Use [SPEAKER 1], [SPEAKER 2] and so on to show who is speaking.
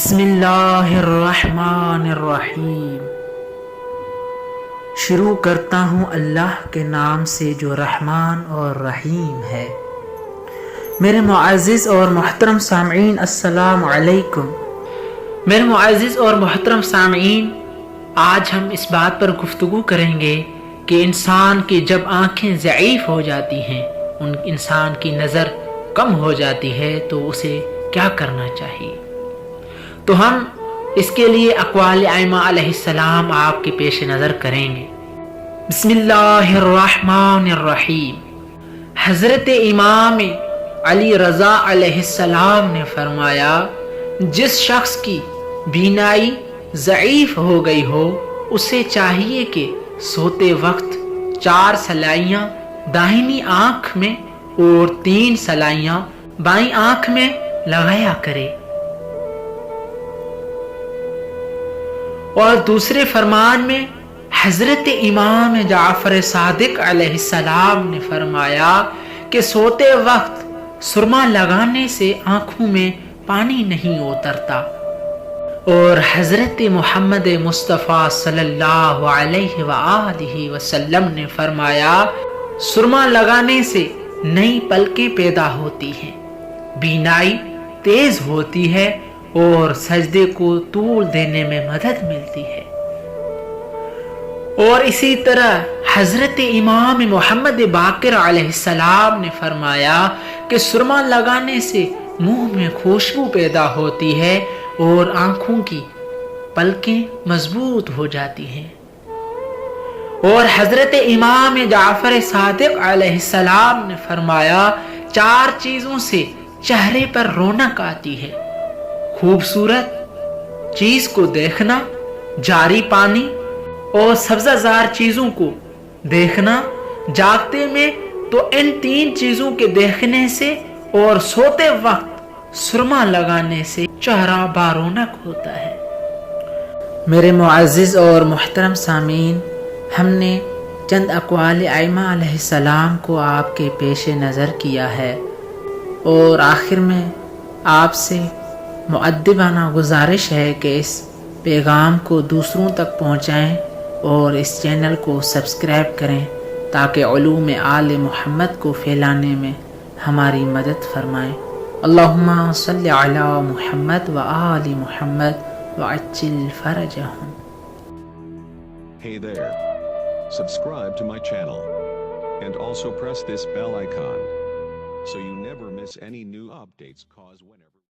[SPEAKER 1] بسم اللہ الرحمن الرحیم۔ شروع کرتا ہوں اللہ کے نام سے جو رحمان اور رحیم ہے۔ میرے معزز اور محترم سامعین السلام علیکم۔ میرے معزز اور محترم سامعین، آج ہم اس بات پر گفتگو کریں گے کہ انسان کی جب آنکھیں ضعیف ہو جاتی ہیں، انسان کی نظر کم ہو جاتی ہے تو اسے کیا کرنا چاہیے۔ تو ہم اس کے لیے اقوال ائمہ علیہ السلام آپ کے پیش نظر کریں گے۔ بسم اللہ الرحمن الرحیم۔ حضرت امام علی رضا علیہ السلام نے فرمایا، جس شخص کی بینائی ضعیف ہو گئی ہو اسے چاہیے کہ سوتے وقت 4 سلائیاں داہنی آنکھ میں اور 3 سلائیاں بائیں آنکھ میں لگایا کرے۔ اور دوسرے فرمان میں حضرت امام جعفر صادق علیہ السلام نے فرمایا کہ سوتے وقت سرما لگانے سے آنکھوں میں پانی نہیں اترتا۔ اور حضرت محمد مصطفیٰ صلی اللہ علیہ وآلہ وسلم نے فرمایا، سرما لگانے سے نئی پلکیں پیدا ہوتی ہیں، بینائی تیز ہوتی ہے اور سجدے کو طول دینے میں مدد ملتی ہے۔ اور اسی طرح حضرت امام محمد باقر علیہ السلام نے فرمایا کہ سرما لگانے سے منہ میں خوشبو پیدا ہوتی ہے اور آنکھوں کی پلکیں مضبوط ہو جاتی ہیں۔ اور حضرت امام جعفر صادق علیہ السلام نے فرمایا، 4 چیزوں سے چہرے پر رونق آتی ہے: خوبصورت چیز کو دیکھنا، جاری پانی اور سبزہ زار چیزوں کو دیکھنا جاگتے میں، تو ان 3 چیزوں کے دیکھنے سے اور سوتے وقت سرما لگانے سے چہرہ بارونق ہوتا ہے۔ میرے معزز اور محترم سامعین، ہم نے چند اقوال ائمہ علیہ السلام کو آپ کے پیش نظر کیا ہے، اور آخر میں آپ سے مؤدبانہ گزارش ہے کہ اس پیغام کو دوسروں تک پہنچائیں اور اس چینل کو سبسکرائب کریں تاکہ علوم آل محمد کو پھیلانے میں ہماری مدد فرمائیں۔ اللہم صلی علی محمد و آل محمد وعجل فرجہم۔
[SPEAKER 2] Hey there. Subscribe to my channel. And also press this bell icon so you never miss any new updates, cause whenever